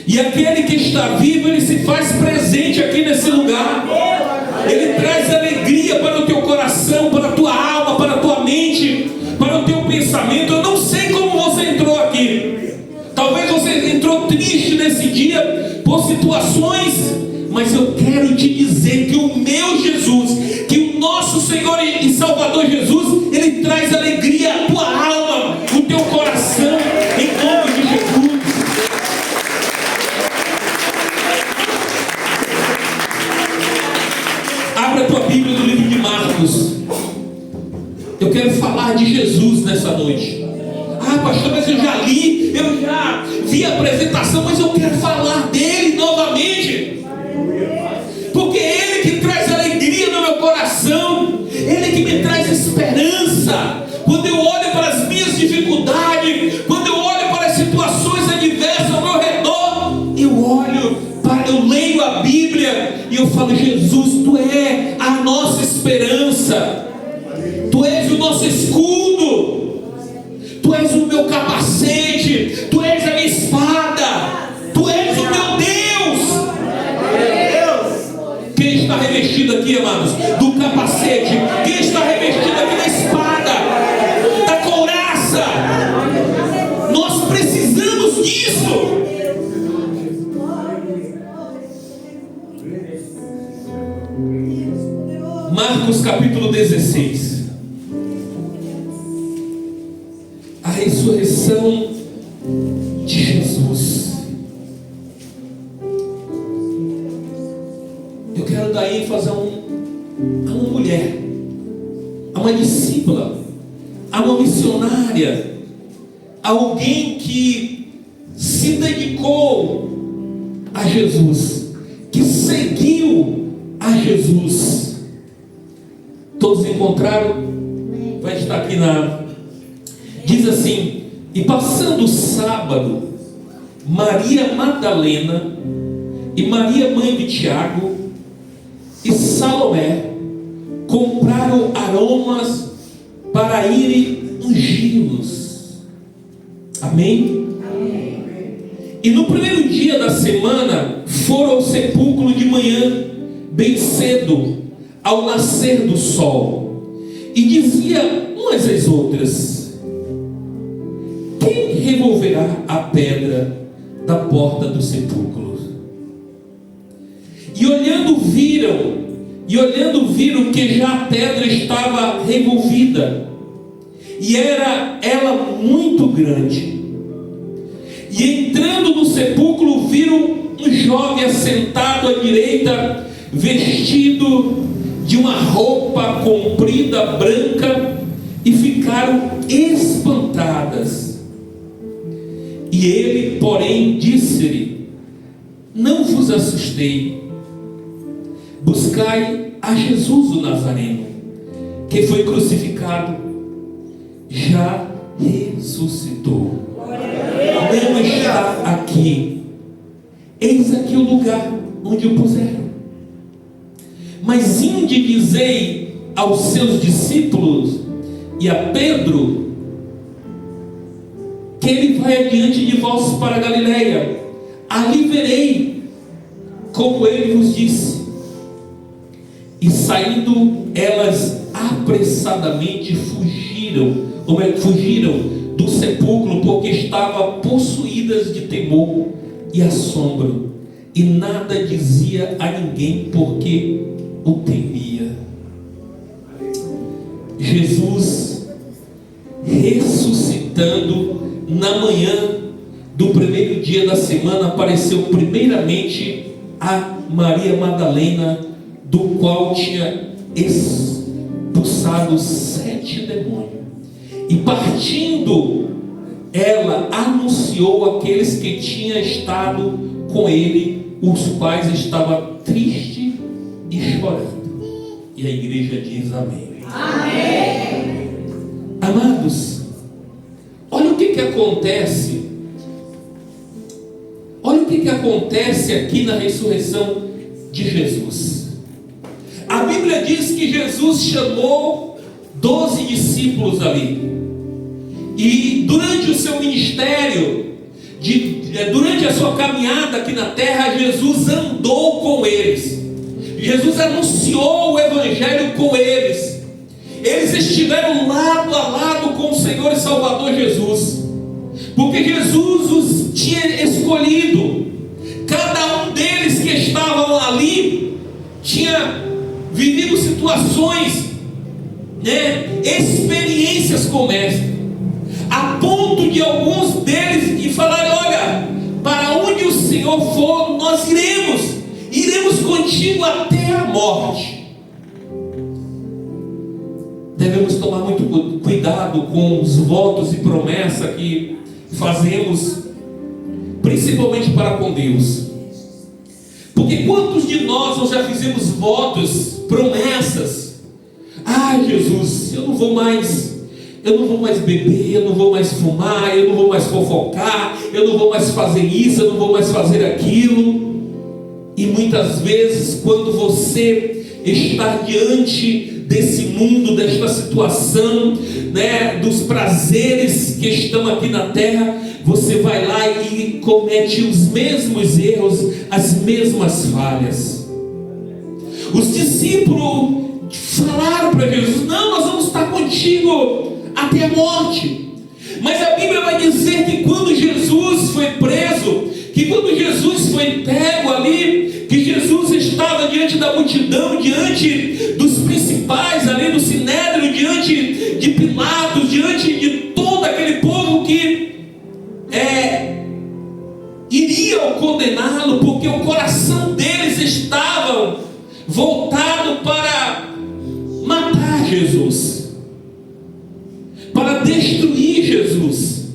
E aquele que está vivo, ele se faz presente aqui nesse lugar. Ele traz alegria para o teu coração, para a tua alma, para a tua mente, para o teu pensamento. Eu não sei como você entrou aqui. Talvez você entrou triste nesse dia por situações, mas eu quero te dizer que o meu Jesus, que o nosso Senhor e Salvador Jesus, ele traz alegria à tua alma, no teu coração, em nome de Jesus. Abra a tua Bíblia no livro de Marcos. Eu quero falar de Jesus nessa noite. Ah, pastor, mas eu já li, eu já vi a apresentação, mas eu quero falar dele novamente. Porque é ele que traz alegria no meu coração, ele que me traz esperança. Quando eu olho para as minhas dificuldades, quando eu olho para as situações adversas ao meu redor, eu leio a Bíblia e eu falo: Jesus, tu é a nossa esperança, tu és o nosso escudo, tu és o meu capacete, tu és a minha espada, tu és o meu Deus. Quem está revestido aqui, amados, do capacete? Quem está revestido aqui da espada, da couraça? Nós precisamos disso. Marcos capítulo 16. A ressurreição de Jesus. Eu quero dar ênfase a uma mulher, a uma discípula, a uma missionária, a alguém que se dedicou a Jesus, que seguiu a Jesus. Todos encontraram? Vai estar aqui diz assim: e passando o sábado, Maria Madalena e Maria mãe de Tiago e Salomé compraram aromas para irem ungí-los. Amém? Amém? E no primeiro dia da semana foram ao sepulcro de manhã, bem cedo, ao nascer do sol, e dizia umas às outras: quem removerá a pedra da porta do sepulcro? E olhando viram que já a pedra estava removida, e era ela muito grande. E entrando no sepulcro viram um jovem assentado à direita, vestido de uma roupa comprida branca, e ficaram espantadas. E ele, porém, disse-lhe: não vos assustei, buscai a Jesus o Nazareno, que foi crucificado, já ressuscitou, não está aqui, eis aqui o lugar onde o puseram. Mas inde dizei aos seus discípulos e a Pedro que ele vai adiante de vós para a Galileia, ali verei como ele vos disse. E saindo elas apressadamente fugiram do sepulcro, porque estavam possuídas de temor e assombro, e nada dizia a ninguém, porque o temia. Jesus ressuscitando na manhã do primeiro dia da semana, apareceu primeiramente a Maria Madalena, do qual tinha expulsado 7 demônios, e partindo ela anunciou àqueles que tinham estado com ele, os quais estavam tristes e chorando. E a igreja diz amém. Amém. Amados, olha o que acontece. Olha o que acontece aqui na ressurreição de Jesus. A Bíblia diz que Jesus chamou 12 discípulos ali, e durante o seu ministério de durante a sua caminhada aqui na terra, Jesus andou com eles. Jesus anunciou o Evangelho com eles. Eles estiveram lado a lado com o Senhor e Salvador Jesus, porque Jesus os tinha escolhido. Cada um deles que estavam ali tinha vivido situações, experiências como esta, a ponto de alguns deles que falarem: olha, para onde o Senhor for, nós iremos contigo até a morte. Devemos tomar muito cuidado com os votos e promessas que fazemos, principalmente para com Deus. Porque quantos de nós já fizemos votos, promessas? Jesus, eu não vou mais beber, eu não vou mais fumar, eu não vou mais fofocar, eu não vou mais fazer isso, eu não vou mais fazer aquilo. E muitas vezes, quando você está diante desse mundo, desta situação, dos prazeres que estão aqui na terra, você vai lá e comete os mesmos erros, as mesmas falhas. Os discípulos falaram para Jesus: não, nós vamos estar contigo até a morte. Mas a Bíblia vai dizer que quando Jesus foi preso, que quando Jesus foi pego ali, que Jesus estava diante da multidão, diante dos principais ali do Sinédrio, diante de Pilatos, diante de todo aquele povo que iriam condená-lo, porque o coração deles estava voltado para matar Jesus, para destruir Jesus.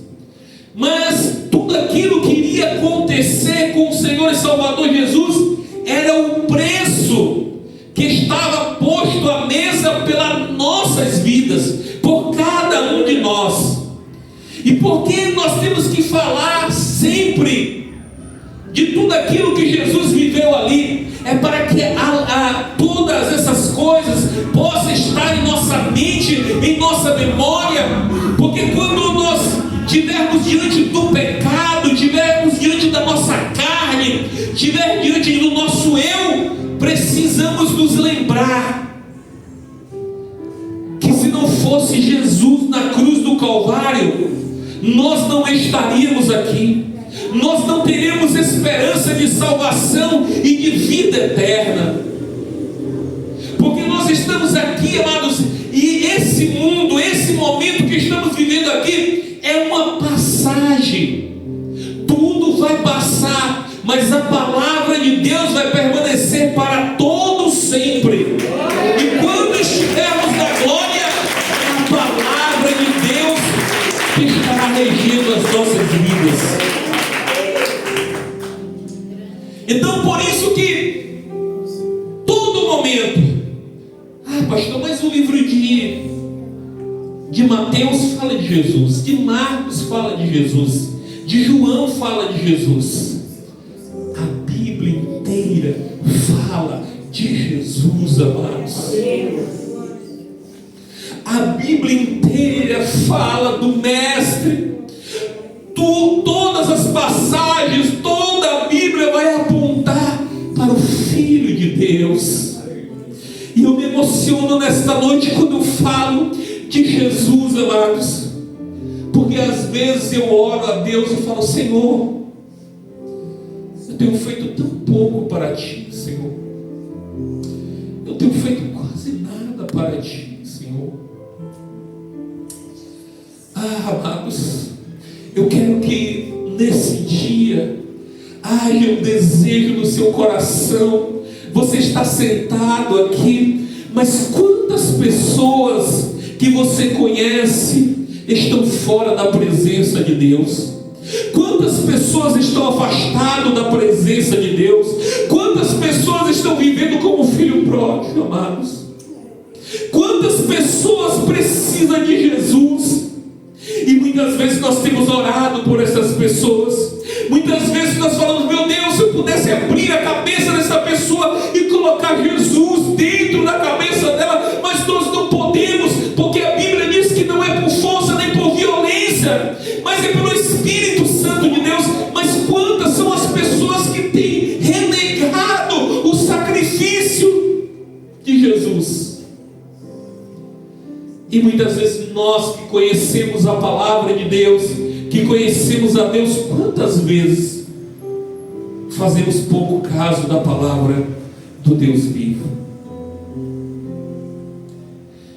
Mas tudo aquilo que iria acontecer com o Senhor e Salvador Jesus era o preço que estava posto à mesa pelas nossas vidas, por cada um de nós. E por que nós temos que falar sempre de tudo aquilo que Jesus viveu ali? É para que todas essas coisas possam estar em nossa mente, em nossa memória. Porque quando nós estivermos diante do pecado, estivermos diante da nossa carne, estiver diante do nosso eu, precisamos nos lembrar que se não fosse Jesus na cruz do Calvário, nós não estaríamos aqui. Nós não teremos esperança de salvação e de vida eterna. Porque nós estamos aqui, amados, e esse mundo, esse momento que estamos vivendo aqui é uma passagem. Tudo vai passar, mas a palavra de Deus vai permanecer para todo sempre. E quando estivermos na glória, é a palavra de Deus que estará regendo as nossas vidas. Então, por isso que todo momento, pastor, mas o livro de Mateus fala de Jesus, de Marcos fala de Jesus, de João fala de Jesus. A Bíblia inteira fala de Jesus, amados. A Bíblia inteira fala do Mestre. Todas as passagens, toda a Bíblia vai apontar para o Filho de Deus. E eu me emociono nesta noite quando eu falo de Jesus, amados, porque às vezes eu oro a Deus e falo: Senhor, eu tenho feito tão pouco para Ti, Senhor. Eu tenho feito quase nada para Ti, Senhor. Amados, eu quero que nesse dia haja um desejo no seu coração. Você está sentado aqui, mas quantas pessoas que você conhece estão fora da presença de Deus? Quantas pessoas estão afastadas da presença de Deus? Quantas pessoas estão vivendo como filho pródigo, amados? Quantas pessoas precisam de Jesus? E muitas vezes nós temos orado por essas pessoas. Muitas vezes nós falamos: meu Deus, se eu pudesse abrir a cabeça dessa pessoa e colocar Jesus dentro da cabeça dela, mas nós não podemos, porque a Bíblia diz que não é por força nem por violência, mas é pelo Espírito Santo de Deus. Mas E muitas vezes nós que conhecemos a palavra de Deus, que conhecemos a Deus, quantas vezes fazemos pouco caso da palavra do Deus vivo?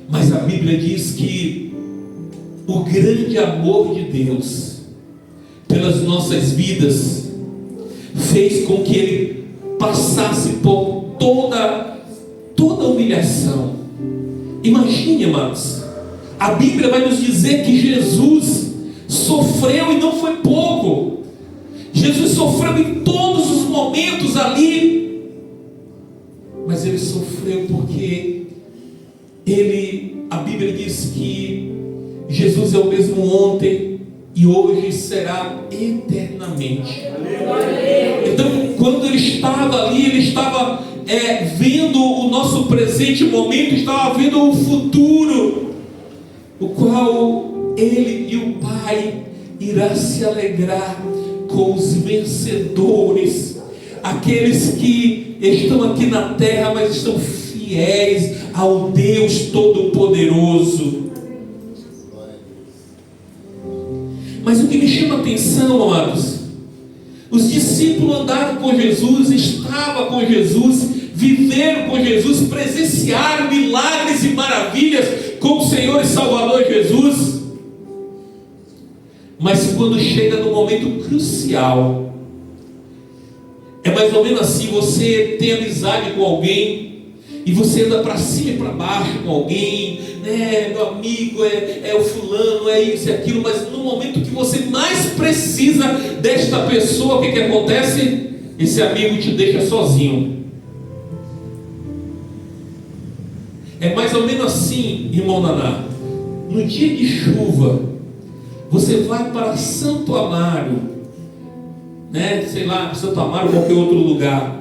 Mas a Bíblia diz que o grande amor de Deus pelas nossas vidas fez com que Ele passasse por toda humilhação. Imagine, amados, a Bíblia vai nos dizer que Jesus sofreu e não foi pouco. Jesus sofreu em todos os momentos ali, mas Ele sofreu porque a Bíblia diz que Jesus é o mesmo ontem e hoje será eternamente. Então, quando Ele estava ali, Ele estava vendo o nosso presente momento, estava vendo o futuro, o qual Ele e o Pai irá se alegrar com os vencedores, aqueles que estão aqui na terra, mas estão fiéis ao Deus Todo-Poderoso. Mas o que me chama a atenção, amados, os discípulos andaram com Jesus, estavam com Jesus, viveram com Jesus, presenciaram milagres e maravilhas com o Senhor e Salvador Jesus. Mas quando chega no momento crucial, é mais ou menos assim: você tem amizade com alguém e você anda para cima e para baixo com alguém, né? Meu amigo é o fulano, é isso e aquilo, mas no momento que você mais precisa desta pessoa, o que acontece? Esse amigo te deixa sozinho. É mais ou menos assim, irmão Naná. No dia de chuva, você vai para Santo Amaro, né? Sei lá, Santo Amaro, qualquer outro lugar,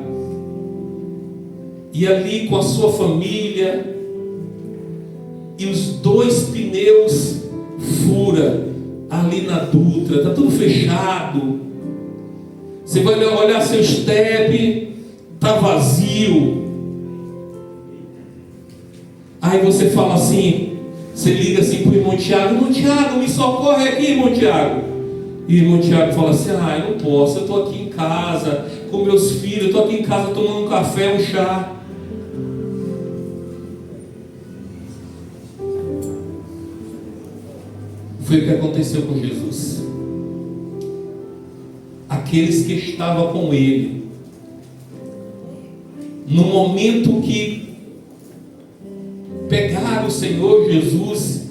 e ali com a sua família, e os 2 pneus fura ali na Dutra, está tudo fechado. Você vai olhar seu step, está vazio. Aí você fala assim, você liga assim para o irmão Tiago: irmão Tiago, me socorre aqui, irmão Tiago. E o irmão Tiago fala assim: eu não posso, eu estou aqui em casa com meus filhos, eu estou aqui em casa tomando um café, um chá. Foi o que aconteceu com Jesus. Aqueles que estavam com Ele, no momento que pegaram o Senhor Jesus,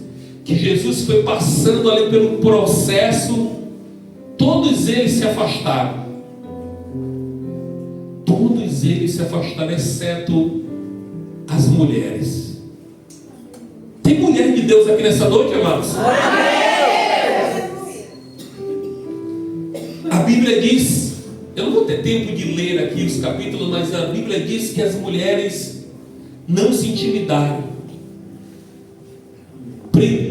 que Jesus foi passando ali pelo processo, todos eles se afastaram. Todos eles se afastaram, exceto as mulheres. Tem mulher de Deus aqui nessa noite, amados? A Bíblia diz, eu não vou ter tempo de ler aqui os capítulos, mas a Bíblia diz que as mulheres não se intimidaram.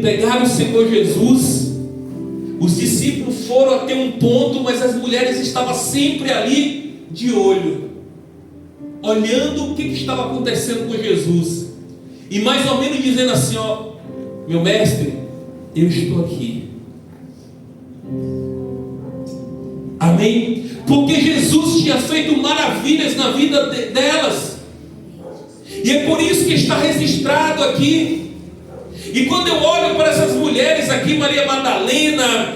Pegaram o Senhor Jesus, os discípulos foram até um ponto, mas as mulheres estavam sempre ali de olho, olhando o que estava acontecendo com Jesus, e mais ou menos dizendo assim: meu mestre, eu estou aqui. Amém? Porque Jesus tinha feito maravilhas na vida delas, e é por isso que está registrado aqui. E quando eu olho para essas mulheres aqui, Maria Madalena,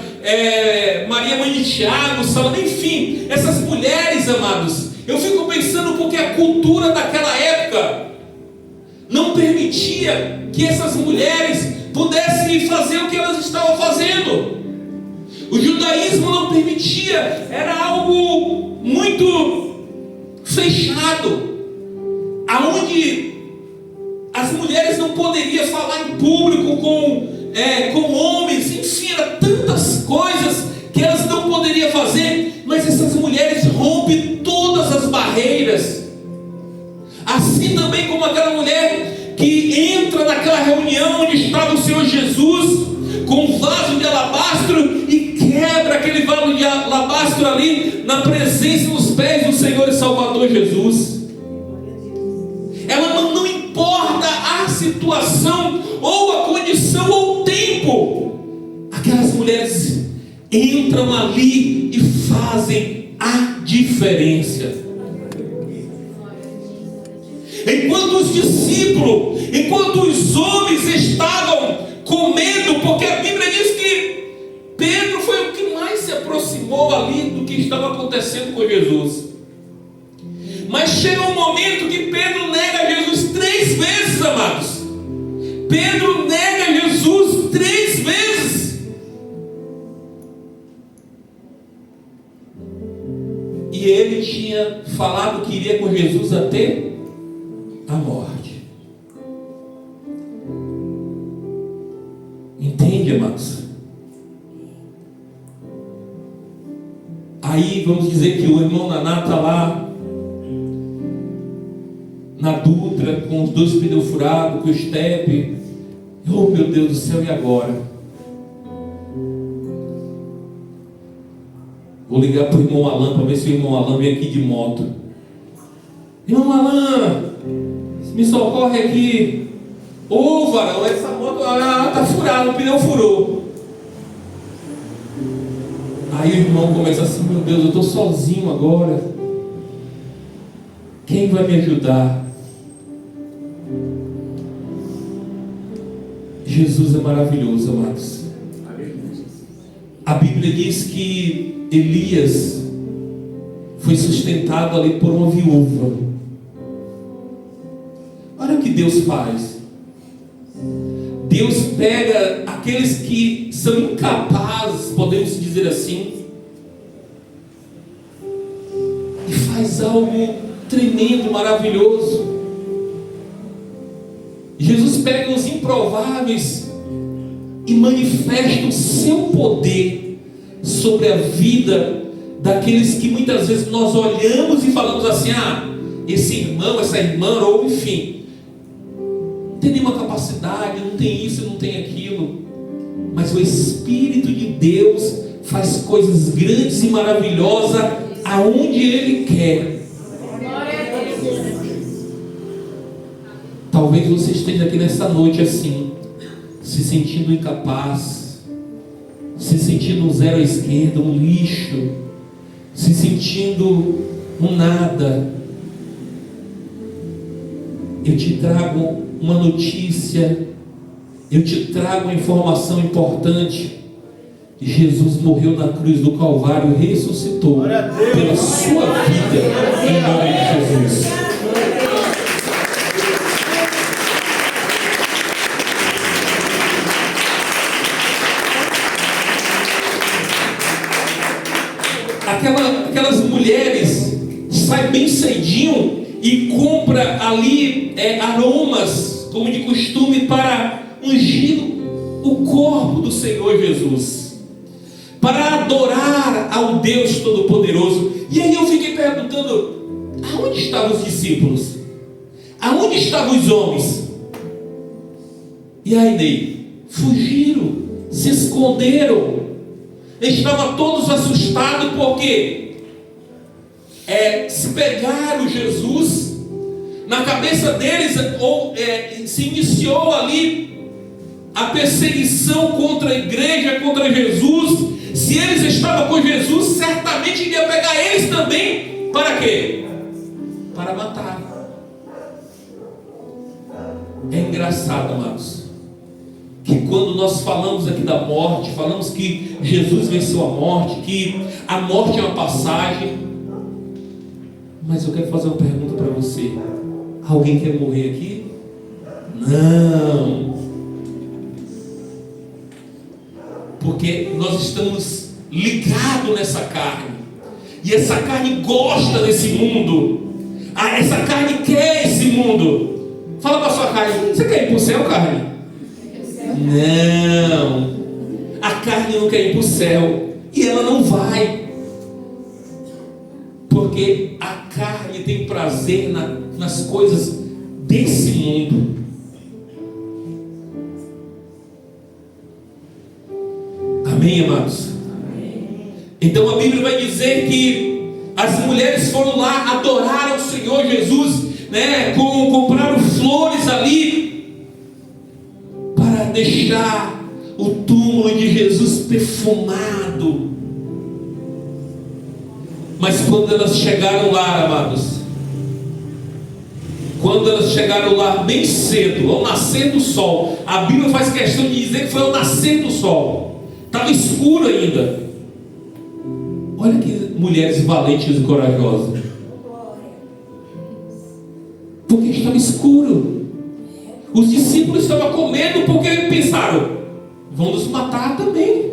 Maria mãe de Tiago, Salomé, enfim, essas mulheres, amados, eu fico pensando porque a cultura daquela época não permitia que essas mulheres pudessem fazer o que elas estavam fazendo. O judaísmo não permitia, era algo muito fechado, aonde as mulheres não poderiam falar em público com homens, enfim, eram tantas coisas que elas não poderiam fazer, mas essas mulheres rompem todas as barreiras. Assim também como aquela mulher que entra naquela reunião onde estava o Senhor Jesus, com um vaso de alabastro, e quebra aquele vaso de alabastro ali, na presença dos pés do Senhor e Salvador Jesus. Ela não importa se situação, ou a condição, ou o tempo, aquelas mulheres entram ali e fazem a diferença. Enquanto os discípulos, enquanto os homens estavam com medo, porque a Bíblia diz que Pedro foi o que mais se aproximou ali do que estava acontecendo com Jesus. Mas chega um momento que Pedro nega Jesus 3 vezes, amados. Pedro nega Jesus 3 vezes. E ele tinha falado que iria com Jesus até a morte. Entende, amados? Aí vamos dizer que o irmão Naná está lá na Dutra com os 2 pneus furados, com o estepe. Oh, meu Deus do céu, e agora? Vou ligar para o irmão Alan para ver se o irmão Alan vem aqui de moto. Irmão Alan, me socorre aqui. Ô, varão, essa moto está furada, o pneu furou. Aí o irmão começa assim: meu Deus, eu estou sozinho agora. Quem vai me ajudar? Jesus é maravilhoso, amados. A Bíblia diz que Elias foi sustentado ali por uma viúva. Olha o que Deus faz. Deus pega aqueles que são incapazes, podemos dizer assim, e faz algo tremendo, maravilhoso. Jesus pega os improváveis e manifesta o seu poder sobre a vida daqueles que muitas vezes nós olhamos e falamos assim: ah, esse irmão, essa irmã, ou enfim, não tem nenhuma capacidade, não tem isso, não tem aquilo. Mas o Espírito de Deus faz coisas grandes e maravilhosas aonde Ele quer. Talvez você esteja aqui nessa noite assim, se sentindo incapaz, se sentindo um zero à esquerda, um lixo, se sentindo um nada. Eu te trago uma notícia, eu te trago uma informação importante. Jesus morreu na cruz do Calvário e ressuscitou pela sua vida, em nome de Jesus. Aquelas mulheres saem bem cedinho e compra ali aromas, como de costume, para ungir o corpo do Senhor Jesus, para adorar ao Deus Todo-Poderoso. E aí eu fiquei perguntando: aonde estavam os discípulos? Aonde estavam os homens? E aí, Ney, fugiram, se esconderam. Estavam todos assustados porque se pegaram Jesus, na cabeça deles se iniciou ali a perseguição contra a igreja, contra Jesus. Se eles estavam com Jesus, certamente iria pegar eles também. Para quê? Para matar. É engraçado, amados, que quando nós falamos aqui da morte, falamos que Jesus venceu a morte, que a morte é uma passagem. Mas eu quero fazer uma pergunta para você: alguém quer morrer aqui? Não. Porque nós estamos ligados nessa carne, e essa carne gosta desse mundo. Essa carne quer esse mundo. Fala para a sua carne: você quer ir para o céu, carne? Não, a carne não quer ir para o céu, e ela não vai, porque a carne tem prazer nas coisas desse mundo. Amém, amados? Amém. Então a Bíblia vai dizer que as mulheres foram lá, adoraram o Senhor Jesus, compraram flores ali, deixar o túmulo de Jesus perfumado. Mas quando elas chegaram lá, amados, quando elas chegaram lá bem cedo, ao nascer do sol, a Bíblia faz questão de dizer que foi ao nascer do sol, estava escuro ainda. Olha que mulheres valentes e corajosas, porque estava escuro. Os discípulos estavam com medo, porque pensaram: vão nos matar também,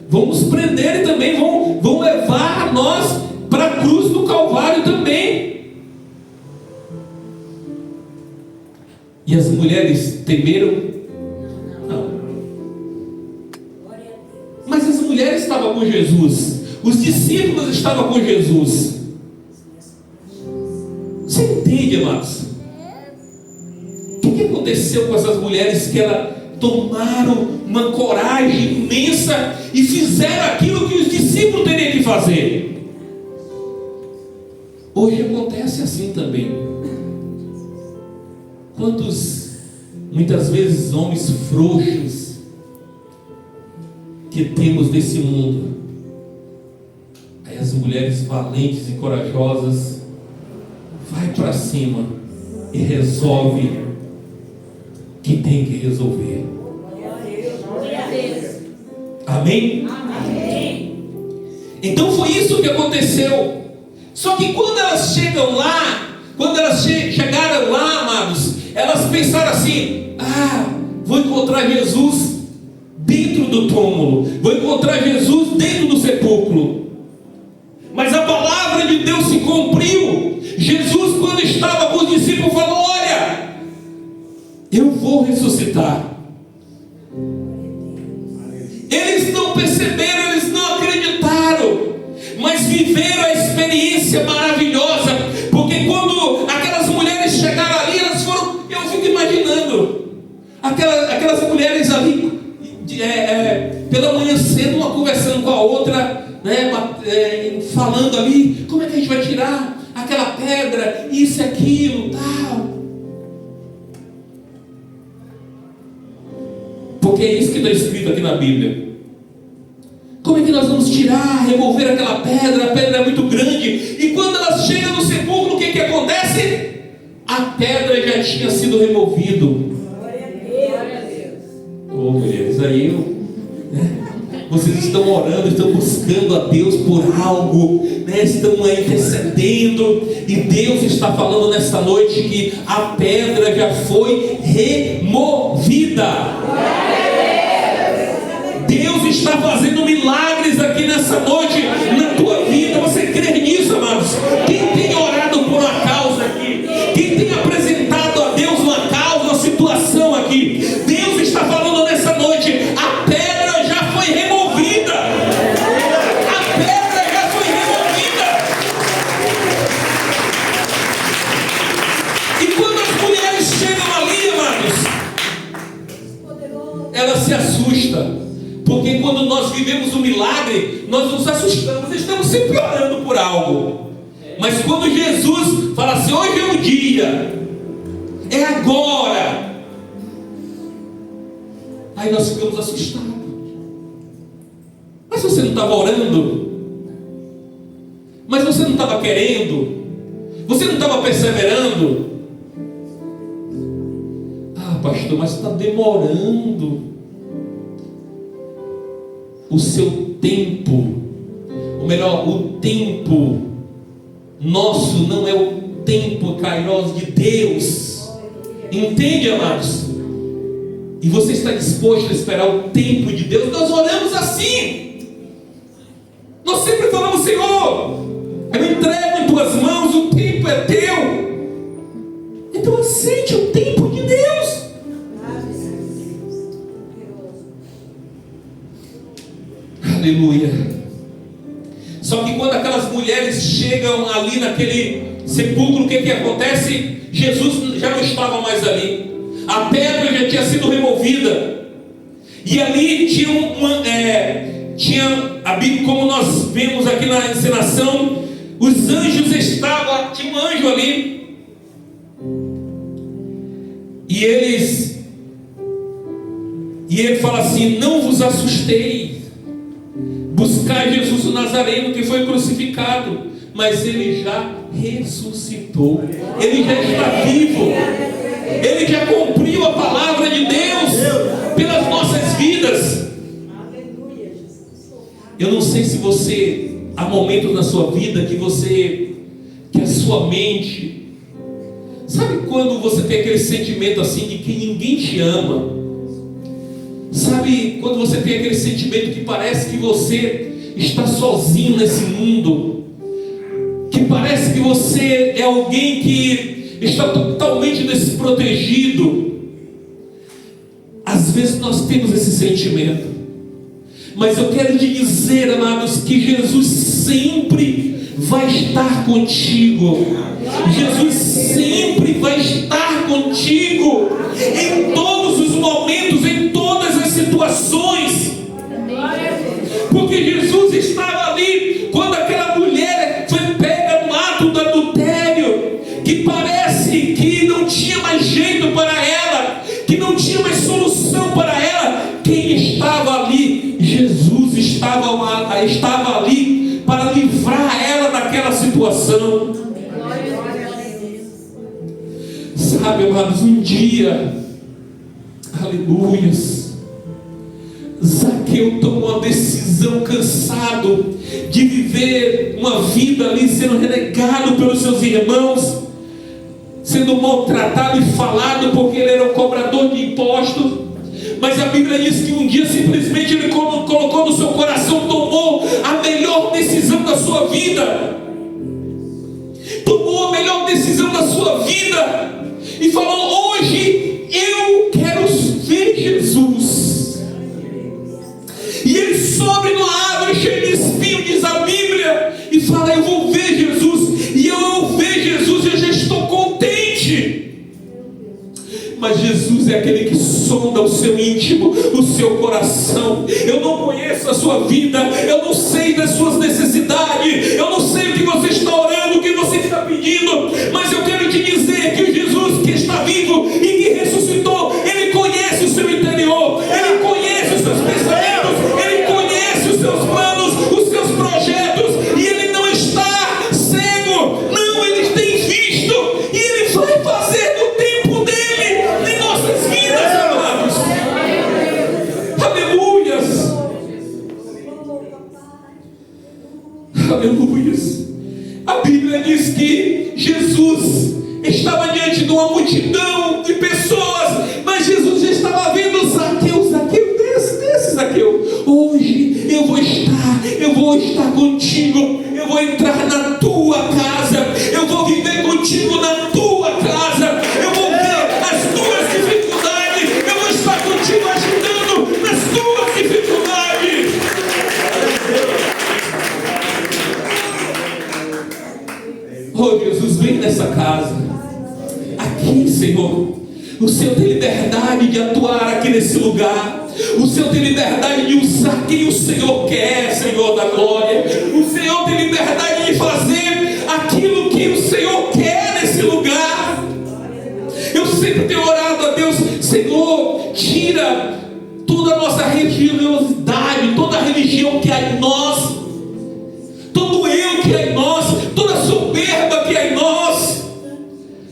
vão nos prender também, vão levar nós para a cruz do Calvário também. E as mulheres temeram? Não. Mas as mulheres estavam com Jesus, os discípulos estavam com Jesus. Você entende, amados? O que aconteceu com essas mulheres que elas tomaram uma coragem imensa e fizeram aquilo que os discípulos teriam que fazer? Hoje acontece assim também. Quantos, muitas vezes, homens frouxos que temos desse mundo? Aí as mulheres valentes e corajosas vai para cima e resolve que tem que resolver. Amém? Amém. Então foi isso que aconteceu. Só que quando elas chegam lá, quando elas chegaram lá, amados, elas pensaram assim: vou encontrar Jesus dentro do túmulo, vou encontrar Jesus dentro do sepulcro. Mas a palavra de Deus se cumpriu. Jesus, quando estava com os discípulos, falou: olha, eu vou ressuscitar. Eles não perceberam, eles não acreditaram, mas viveram a experiência maravilhosa. Porque quando aquelas mulheres chegaram ali, elas foram, eu fico imaginando aquelas mulheres ali, pela manhã cedo, uma conversando com a outra, né, falando ali: como é que a gente vai tirar aquela pedra, isso e aquilo, tal. Porque é isso que está escrito aqui na Bíblia. Como é que nós vamos tirar, remover aquela pedra? A pedra é muito grande. E quando elas chegam no sepulcro, o que acontece? A pedra já tinha sido removida. Glória a Deus. Oh, mulheres, aí vocês estão orando, estão buscando a Deus por algo, né? Estão aí intercedendo, e Deus está falando nesta noite que a pedra já foi removida. Deus está fazendo milagres aqui nessa noite na tua vida. Você crê nisso, amados? Quem tem orado por uma causa aqui, quem tem apresentado a Deus uma causa, uma situação aqui, Deus está falando nessa noite: a pedra já foi removida. A pedra já foi removida. E quando as mulheres chegam ali, amados, elas se assustam. Porque quando nós vivemos um milagre, nós nos assustamos, estamos sempre orando por algo. Mas quando Jesus fala assim: hoje é o dia, é agora, aí nós ficamos assustados. Mas você não estava orando? Mas você não estava querendo? Você não estava perseverando? Pastor, mas está demorando. O seu tempo, ou melhor, o tempo nosso não é o tempo kairos de Deus. Entende, amados? E você está disposto a esperar o tempo de Deus? Nós oramos assim. Nós sempre falamos: Senhor, eu me entrego em tuas mãos, o tempo é teu. Então aceite o tempo de Deus. Aleluia. Só que quando aquelas mulheres chegam ali naquele sepulcro, o que acontece? Jesus já não estava mais ali. A pedra já tinha sido removida. E ali tinha a Bíblia, como nós vemos aqui na encenação, os anjos estavam, tinha um anjo ali. E eles E ele fala assim: não vos assustei, buscai Jesus o Nazareno que foi crucificado, mas ele já ressuscitou, ele já está vivo, ele já cumpriu a palavra de Deus pelas nossas vidas. Eu não sei se você, há momentos na sua vida que a sua mente, sabe quando você tem aquele sentimento assim de que ninguém te ama? Sabe quando você tem aquele sentimento que parece que você está sozinho nesse mundo, que parece que você é alguém que está totalmente desprotegido? Às vezes nós temos esse sentimento, mas eu quero te dizer, amados, que Jesus sempre vai estar contigo. Jesus sempre vai estar contigo em todos os momentos, em todas as situações, porque Jesus estava ali quando aquela mulher foi pega no ato do adultério, que parece que não tinha mais jeito para ela, que não tinha mais solução para ela. Quem estava ali? Jesus estava ali para livrar ela daquela situação. Sabe, amados, um dia, aleluias, Zaqueu tomou uma decisão, cansado de viver uma vida ali sendo renegado pelos seus irmãos, sendo maltratado e falado porque ele era o cobrador de impostos. Mas a Bíblia diz que um dia simplesmente ele colocou no seu coração, tomou a melhor decisão da sua vida, tomou a melhor decisão da sua vida e falou: hoje eu quero ver Jesus. E ele sobe numa árvore cheia de espinho, diz a Bíblia, e fala: eu vou ver Jesus. E eu ver Jesus, eu já estou contente. Mas Jesus é aquele que sonda o seu íntimo, o seu coração. Eu não conheço a sua vida, eu não sei das suas necessidades, eu não sei o que você está orando, o que você está pedindo, mas eu quero te dizer que o Jesus que está vivo e que ressuscitou, ele conhece o seu interior, ele conhece os seus pensamentos, ele conhece os seus planos, os seus projetos, e ele não está cego, não, ele tem visto, e ele vai fazer no tempo dele em nossas vidas, amados. Aleluias, aleluias. A Bíblia diz que Jesus estava diante de uma multidão de pessoas, mas Jesus já estava vendo Zaqueu. Zaqueu, desce Zaqueu, hoje eu vou estar contigo, eu vou entrar na tua casa, eu vou viver contigo na tua casa, eu vou ver as tuas dificuldades, eu vou estar contigo ajudando nas tuas dificuldades. Oh Jesus, vem nessa casa, aqui, Senhor. O Senhor tem liberdade de atuar aqui nesse lugar. O Senhor tem liberdade de usar quem o Senhor quer, Senhor da glória. O Senhor tem liberdade de fazer aquilo que o Senhor quer nesse lugar. Eu sempre tenho orado a Deus: Senhor, tira toda a nossa religiosidade, toda a religião que há em nós, todo eu que há em nós, toda a soberba que há em nós,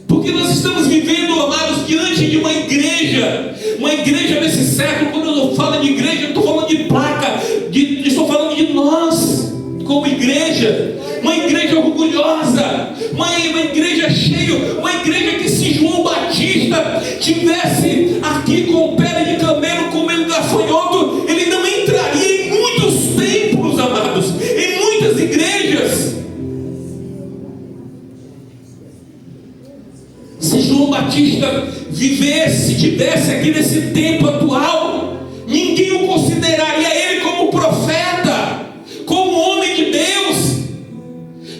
porque nós estamos vivendo, amados, diante de uma igreja nesse século. Quando eu falo de igreja, eu estou falando de placa, estou falando de nós como igreja, uma igreja orgulhosa, uma igreja cheia, uma igreja que se João Batista tivesse aqui com pele de camelo, comendo gafanhoto, ele não entraria em muitos templos, amados, em muitas igrejas. Se João Batista vivesse, tivesse aqui nesse tempo atual, ninguém o consideraria ele como profeta, como homem de Deus,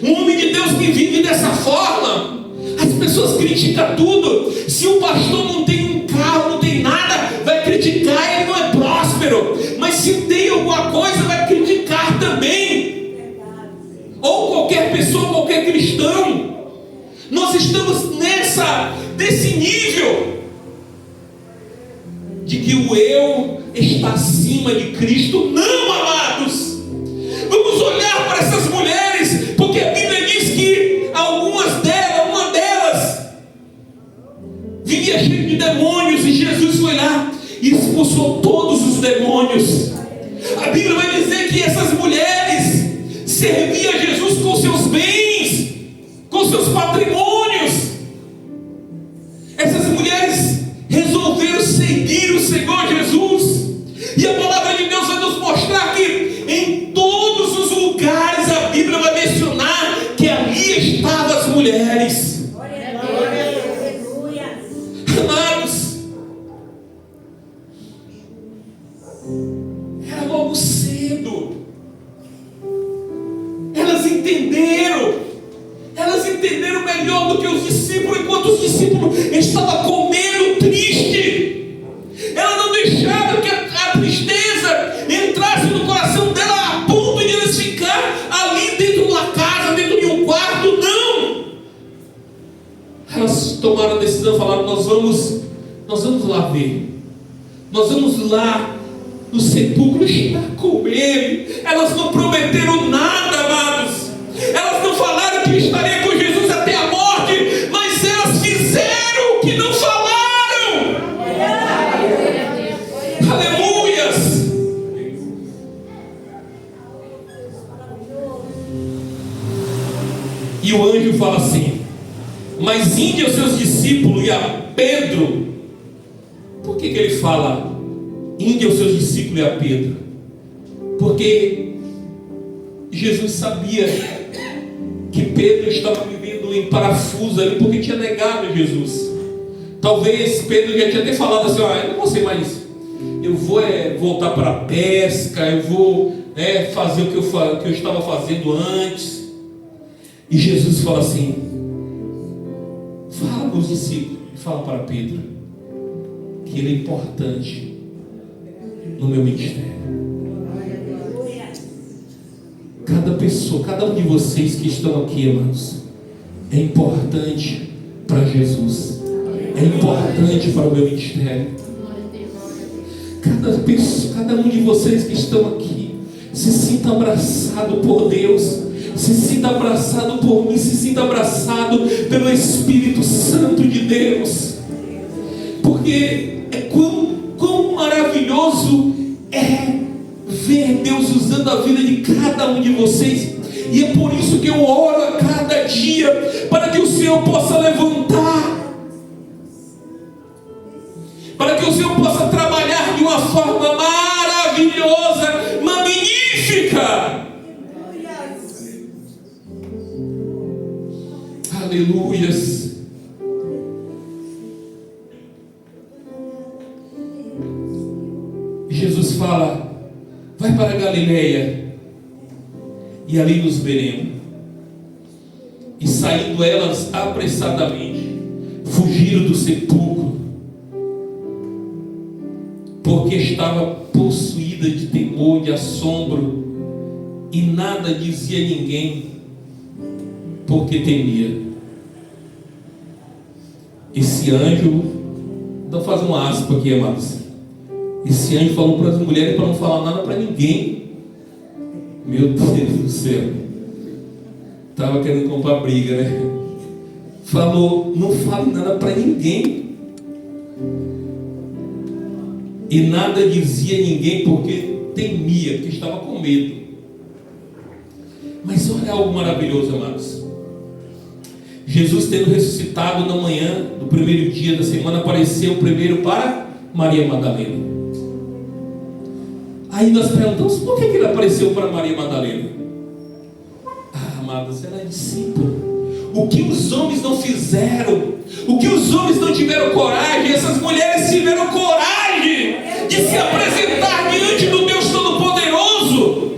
um homem de Deus que vive dessa forma. As pessoas criticam tudo. Se o pastor não tem um carro, não tem nada, vai criticar, ele não é próspero. Mas se tem alguma coisa, vai criticar também. Ou qualquer pessoa, qualquer cristão. Nós estamos nesse nível de que o eu está acima de Cristo. Não, amados. Vamos olhar para essas mulheres, porque a Bíblia diz que uma delas vivia cheia de demônios, e Jesus foi lá e expulsou todos os demônios. A Bíblia vai dizer que essas mulheres serviam a Jesus com seus bens, com seus patrimônios. Essas mulheres resolveram seguir o Senhor Jesus. E a palavra de Deus vai nos mostrar que em todos os lugares a Bíblia vai mencionar que ali estavam as mulheres. Amados, era logo cedo. Elas entenderam melhor do que os discípulos. Enquanto os discípulos estavam comendo triste, ela não deixava que a tristeza entrasse no coração dela a ponto de eles ficar ali dentro de uma casa, dentro de um quarto. Não! Elas tomaram a decisão, falaram: nós vamos lá ver, nós vamos lá no sepulcro estar com ele. Elas não prometeram nada, amados. Elas não falaram que estaria com Jesus até a morte, mas elas fizeram o que não falaram. Aleluias. E o anjo fala assim: mas inde aos seus discípulos e a Pedro. Por que ele fala inde aos seus discípulos e a Pedro? Porque Jesus sabia que Pedro estava vivendo em parafuso ali, porque tinha negado Jesus. Talvez Pedro já tinha até falado assim: eu não vou ser mais, eu vou voltar para a pesca, eu vou fazer o que eu estava fazendo antes. E Jesus fala assim: fala com os discípulos e fala para Pedro que ele é importante no meu ministério. Cada pessoa, cada um de vocês que estão aqui, amados, é importante para Jesus, é importante para o meu ministério. Cada pessoa, cada um de vocês que estão aqui, se sinta abraçado por Deus, se sinta abraçado por mim, se sinta abraçado pelo Espírito Santo de Deus, porque quão maravilhoso é ver Deus usando a vida de cada um de vocês. E é por isso que eu oro a cada dia, para que o Senhor possa levantar, para que o Senhor possa trabalhar de uma forma maravilhosa, magnífica. Aleluias. Jesus fala: vai para a Galileia, e ali nos veremos. E saindo elas apressadamente, fugiram do sepulcro, porque estava possuída de temor, de assombro, e nada dizia a ninguém, porque temia. Esse anjo, então faz uma aspa aqui, amados. Esse anjo falou para as mulheres para não falar nada para ninguém. Meu Deus do céu. Estava querendo comprar briga, né? Falou: não fale nada para ninguém. E nada dizia a ninguém, porque temia, porque estava com medo. Mas olha algo maravilhoso, amados. Jesus, tendo ressuscitado na manhã do primeiro dia da semana, apareceu primeiro para Maria Madalena. Aí nós perguntamos: por que ele apareceu para Maria Madalena? Amados, ela é discípula. O que os homens não fizeram, o que os homens não tiveram coragem, essas mulheres tiveram coragem de se apresentar diante do Deus Todo-Poderoso.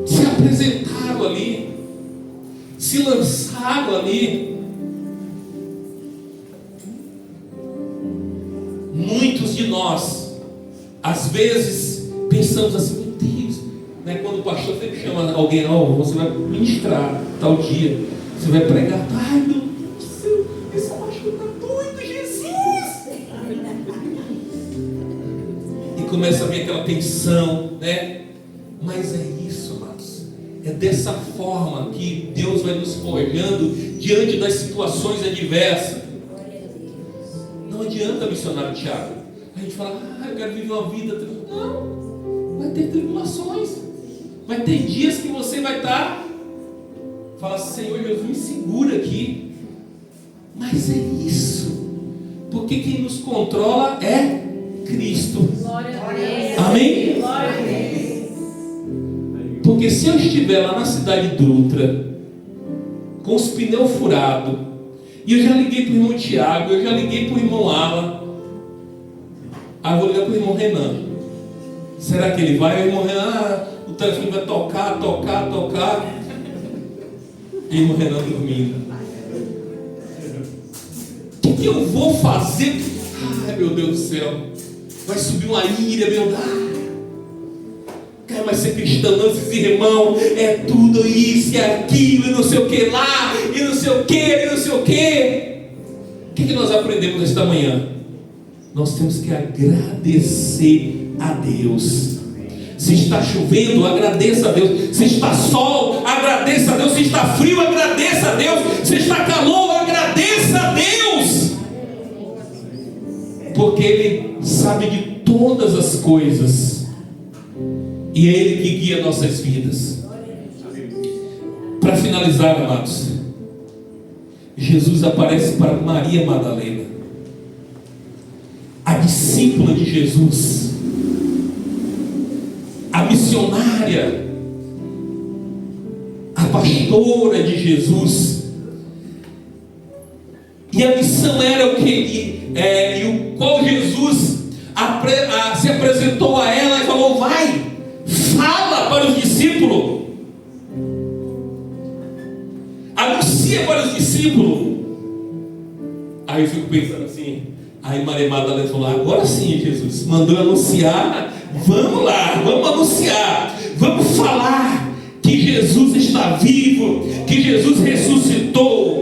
Se apresentaram ali, se lançaram ali. Muitos de nós, às vezes, pensamos assim: meu Deus, né? Quando o pastor sempre chama alguém: você vai ministrar tal dia, você vai pregar, ai meu Deus do céu, começa a vir aquela tensão, né? Mas é isso, amados. É dessa forma que Deus vai nos forjando diante das situações adversas. Não adianta, missionário Tiago, a gente fala, eu quero viver uma vida. Não, vai ter tribulações. Vai ter dias que você vai estar, fala, Senhor Jesus, me segura aqui. Mas é isso, porque quem nos controla é Cristo. Glória a Deus. Amém? Glória a Deus. Porque se eu estiver lá na cidade de Dutra, com os pneus furados, e eu já liguei para o irmão Tiago, eu já liguei para o irmão Alan, aí eu vou ligar para o irmão Renan. Será que ele vai? O irmão Renan, o telefone vai tocar. E o irmão Renan dormindo. O que eu vou fazer? Ai, meu Deus do céu. Vai subir uma ira, meu Deus. Quer mais ser cristão, não, esses irmãos. É tudo isso e aquilo, e não sei o que lá, e não sei o que, e não sei o que. O que nós aprendemos esta manhã? Nós temos que agradecer a Deus. Se está chovendo, agradeça a Deus. Se está sol, agradeça a Deus. Se está frio, agradeça a Deus. Se está calor, agradeça a Deus. Porque Ele sabe de todas as coisas. E é Ele que guia nossas vidas. Para finalizar, amados, Jesus aparece para Maria Madalena, a discípula de Jesus, a missionária, a pastora de Jesus. E a missão era o que? E o qual Jesus se apresentou a ela e falou, vai, fala para os discípulos, anuncia para os discípulos. Aí eu fico pensando assim, aí Maria Madalena falou, agora sim Jesus, mandou anunciar, vamos lá, vamos anunciar, vamos falar que Jesus está vivo, que Jesus ressuscitou.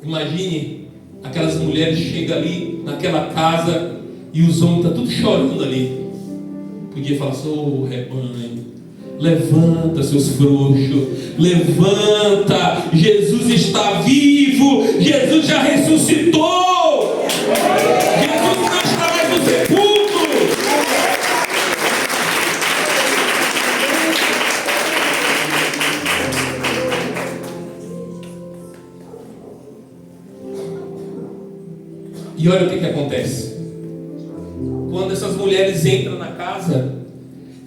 Imagine aquelas mulheres chegam ali naquela casa e os homens estão tudo chorando ali. Podia falar assim, ô rebanho, levanta seus frouxos, levanta, Jesus está vivo, Jesus já ressuscitou, Jesus não está mais no sepulcro. E olha o que acontece. Quando essas mulheres entram na casa,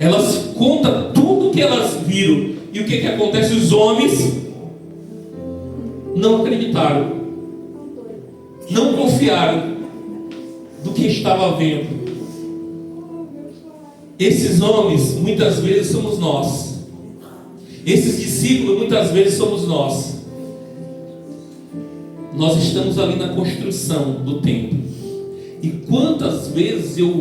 elas contam tudo o que elas viram. E o que acontece? Os homens não acreditaram, não confiaram do que estava vendo. Esses homens muitas vezes somos nós. Esses discípulos muitas vezes somos nós. Nós estamos ali na construção do templo. E quantas vezes eu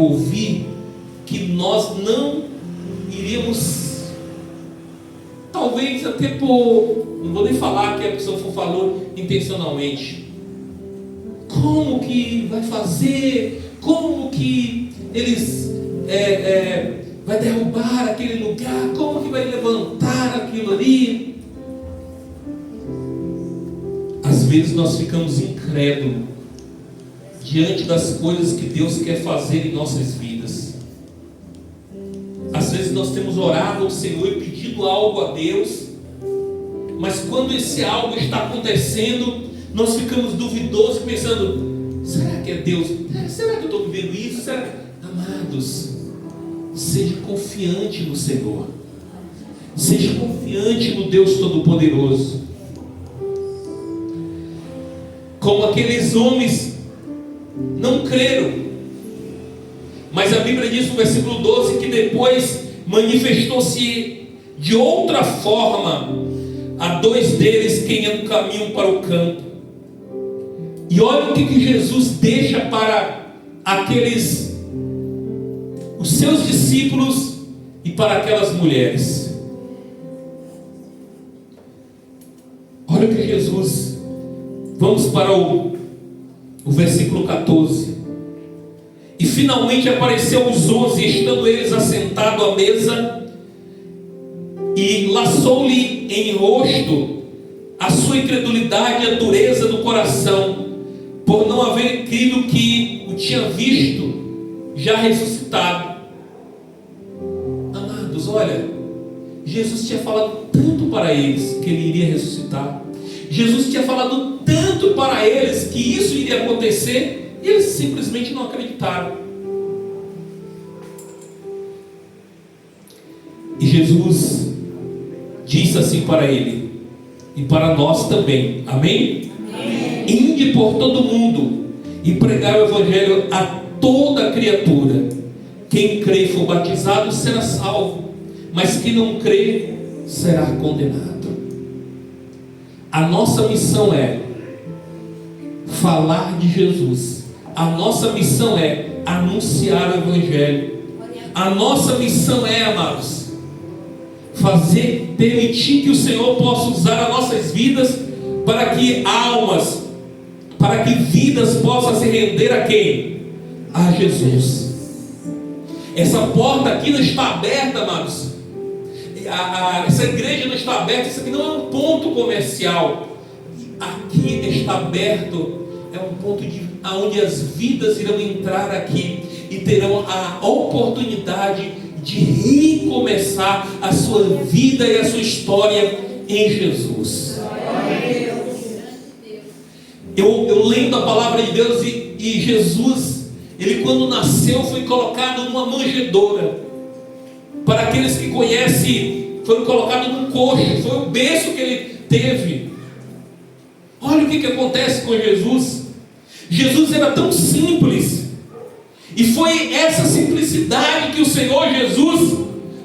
ouvi que nós não iríamos, talvez até por, não vou nem falar que a pessoa falou intencionalmente, como que vai fazer, como que eles vai derrubar aquele lugar, como que vai levantar aquilo ali. Às vezes nós ficamos incrédulos diante das coisas que Deus quer fazer em nossas vidas. Às vezes nós temos orado ao Senhor e pedido algo a Deus, mas quando esse algo está acontecendo, nós ficamos duvidosos, pensando, será que é Deus? Será que eu estou vivendo isso? Será que... Amados, seja confiante no Senhor, seja confiante no Deus Todo-Poderoso. Como aqueles homens não creram, mas a Bíblia diz no versículo 12 que depois manifestou-se de outra forma a dois deles que iam no caminho para o campo. E olha o que Jesus deixa para aqueles, os seus discípulos e para aquelas mulheres. Olha Olha o que Jesus, vamos para o versículo 14. E finalmente apareceu os 11, estando eles assentados à mesa, e laçou-lhe em rosto a sua incredulidade e a dureza do coração, por não haver crido que o tinha visto já ressuscitado. Amados, olha, Jesus tinha falado tanto para eles que ele iria ressuscitar. Jesus tinha falado tanto para eles que isso iria acontecer, e eles simplesmente não acreditaram. E Jesus disse assim para ele, e para nós também, amém? Amém. Ide por todo mundo e pregai o evangelho a toda criatura. Quem crê e for batizado será salvo, mas quem não crê será condenado. A nossa missão é falar de Jesus. A nossa missão é anunciar o evangelho. A nossa missão é, amados, permitir que o Senhor possa usar as nossas vidas para que almas, para que vidas possam se render a quem? A Jesus. Essa porta aqui não está aberta, amados. Essa igreja não está aberta. Isso aqui não é um ponto comercial. Aqui está aberto. É um ponto onde as vidas irão entrar aqui e terão a oportunidade de recomeçar a sua vida e a sua história em Jesus. Eu lendo a palavra de Deus, e Jesus, ele quando nasceu foi colocado numa manjedoura. Para aqueles que conhecem, foi colocado num coxo, foi o berço que ele teve. Olha o que acontece com Jesus. Jesus era tão simples, e foi essa simplicidade que o Senhor Jesus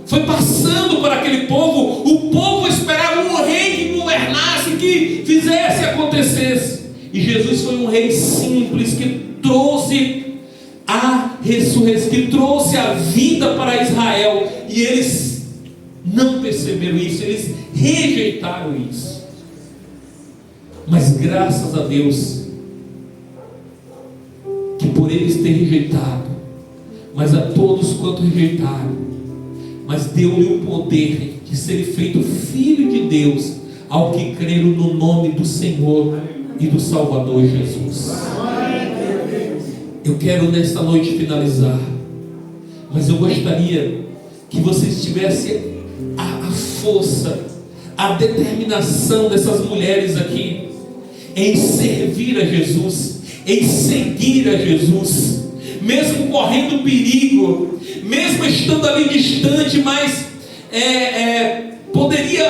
foi passando para aquele povo. O povo esperava um rei que governasse, que fizesse acontecesse. E Jesus foi um rei simples, que trouxe a ressurreição, que trouxe a vida para Israel. E eles não perceberam isso, eles rejeitaram isso. Mas graças a Deus, que por eles ter rejeitado, mas a todos quanto rejeitaram, mas deu-lhe o poder de ser feito filho de Deus ao que creram no nome do Senhor e do Salvador Jesus. Eu quero nesta noite finalizar, mas eu gostaria que vocês tivessem a força, a determinação dessas mulheres aqui em servir a Jesus, em seguir a Jesus, mesmo correndo perigo, mesmo estando ali distante, mas poderia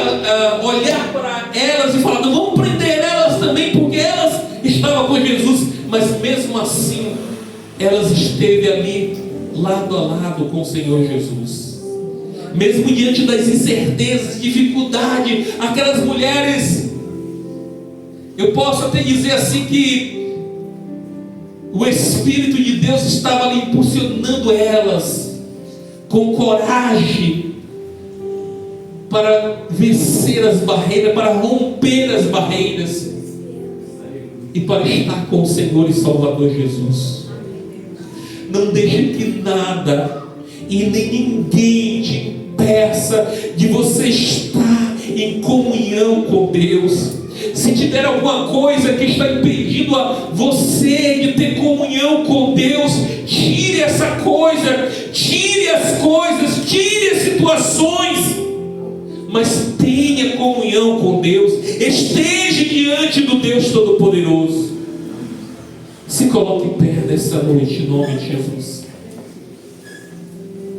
olhar para elas e falar: não vamos prender elas também, porque elas estavam com Jesus. Mas mesmo assim, elas esteve ali lado a lado com o Senhor Jesus. Mesmo diante das incertezas, dificuldade, aquelas mulheres, eu posso até dizer assim que o Espírito de Deus estava ali impulsionando elas com coragem para vencer as barreiras, para romper as barreiras e para estar com o Senhor e Salvador Jesus. Não deixe que nada e nem ninguém te impeça de você estar em comunhão com Deus. Se tiver alguma coisa que está impedindo a você de ter comunhão com Deus, tire essa coisa, tire as coisas, tire as situações, mas tenha comunhão com Deus. Esteja diante do Deus Todo-Poderoso. Se coloque em pé nessa noite, em nome de Jesus.